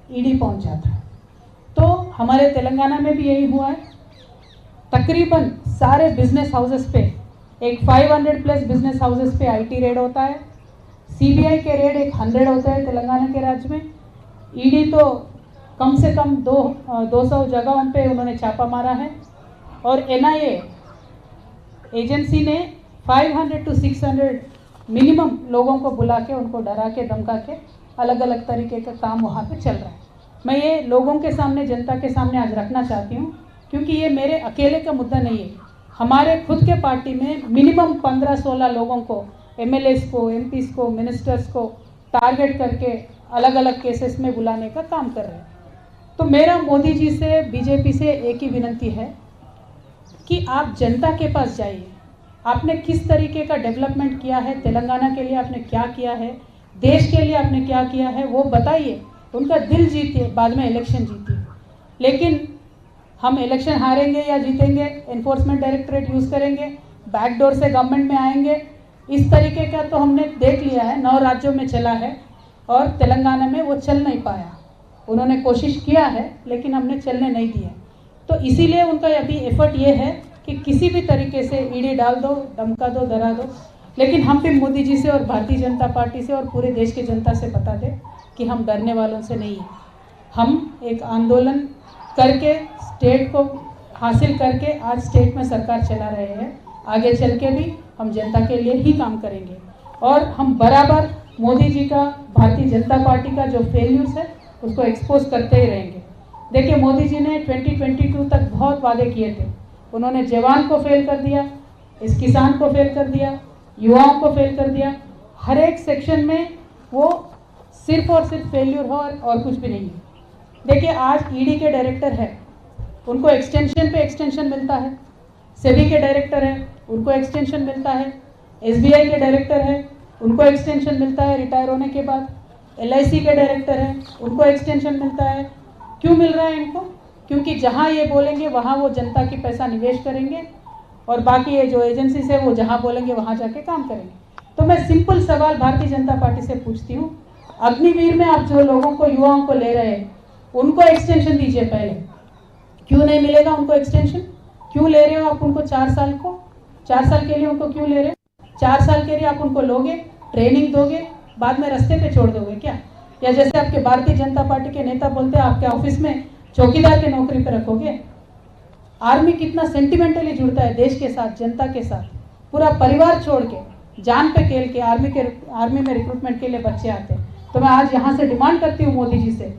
ED पहुंच जाता है। तो हमारे तेलंगाना में भी यही हुआ है। तकरीबन सारे बिजनेस हाउसेस पे एक 500 प्लस बिजनेस हाउसेस पे आईटी रेड होता है। सीबीआई के रेड एक 100 होते हैं तेलंगाना के राज्य में। ईडी तो कम से कम 200 जगहों पे उन्होंने छापा मारा है। और एनआईए एजेंसी ने 500 to 600 मिनिमम लोगों को बुला के उनको डरा के धमका के अलग अलग तरीके का काम वहाँ पे चल रहा है। मैं ये लोगों के सामने, जनता के सामने आज रखना चाहती हूँ, क्योंकि ये मेरे अकेले का मुद्दा नहीं है। हमारे खुद के पार्टी में मिनिमम 15-16 लोगों को, एमएलएस को, एमपीस को, मिनिस्टर्स को टारगेट करके अलग अलग केसेस में बुलाने का काम कर रहे हैं। तो मेरा मोदी जी से, बीजेपी से एक ही विनती है कि आप जनता के पास जाइए। आपने किस तरीके का डेवलपमेंट किया है, तेलंगाना के लिए आपने क्या किया है, देश के लिए आपने क्या किया है, वो बताइए। उनका दिल जीतिए, बाद में इलेक्शन जीतिए। लेकिन हम इलेक्शन हारेंगे या जीतेंगे, एनफोर्समेंट डायरेक्टरेट यूज़ करेंगे, बैकडोर से गवर्नमेंट में आएंगे, इस तरीके का तो हमने देख लिया है। 9 राज्यों में चला है और तेलंगाना में वो चल नहीं पाया। उन्होंने कोशिश किया है लेकिन हमने चलने नहीं दिया। तो इसीलिए उनका अभी एफर्ट ये है कि किसी भी तरीके से ईडी डाल दो, धमका दो, डरा दो। लेकिन हम भी मोदी जी से और भारतीय जनता पार्टी से और पूरे देश की जनता से बता दें कि हम डरने वालों से नहीं हैं। हम एक आंदोलन करके स्टेट को हासिल करके आज स्टेट में सरकार चला रहे हैं। आगे चल के भी हम जनता के लिए ही काम करेंगे और हम बराबर मोदी जी का, भारतीय जनता पार्टी का जो फेल्यूर्स है उसको एक्सपोज करते ही रहेंगे। देखिए, मोदी जी ने 2022 तक बहुत वादे किए थे। उन्होंने जवान को फेल कर दिया, इस किसान को फेल कर दिया, युवाओं को फेल कर दिया। हर एक सेक्शन में वो सिर्फ और सिर्फ फेल्यूर हो और कुछ भी नहीं है। देखिए, आज ईडी के डायरेक्टर है, उनको एक्सटेंशन पे एक्सटेंशन मिलता है। सेबी के डायरेक्टर है, उनको एक्सटेंशन मिलता है। एसबीआई के डायरेक्टर है, उनको एक्सटेंशन मिलता है रिटायर होने के बाद। एलआईसी के डायरेक्टर है, उनको एक्सटेंशन मिलता है। क्यों मिल रहा है इनको? क्योंकि जहाँ ये बोलेंगे वहाँ वो जनता की पैसा निवेश करेंगे और बाकी ये जो एजेंसीज है वो जहाँ बोलेंगे वहाँ जाके काम करेंगे। तो मैं सिंपल सवाल भारतीय जनता पार्टी से पूछती हूँ, अग्निवीर में आप जो लोगों को, युवाओं को ले रहे हैं, उनको एक्सटेंशन दीजिए पहले। क्यों नहीं मिलेगा उनको एक्सटेंशन? क्यों ले रहे हो आप उनको 4 साल को? 4 साल के लिए उनको क्यों ले रहे हो? 4 साल के लिए आप उनको लोगे, ट्रेनिंग दोगे, बाद में रास्ते पे छोड़ दोगे क्या? या जैसे आपके भारतीय जनता पार्टी के नेता बोलते हैं, आपके ऑफिस में चौकीदार के नौकरी पे रखोगे? आर्मी कितना सेंटिमेंटली जुड़ता है देश के साथ, जनता के साथ। पूरा परिवार छोड़ के, जान पे खेल के आर्मी में रिक्रूटमेंट के लिए बच्चे आते हैं। तो मैं आज यहाँ से डिमांड करती हूँ मोदी जी से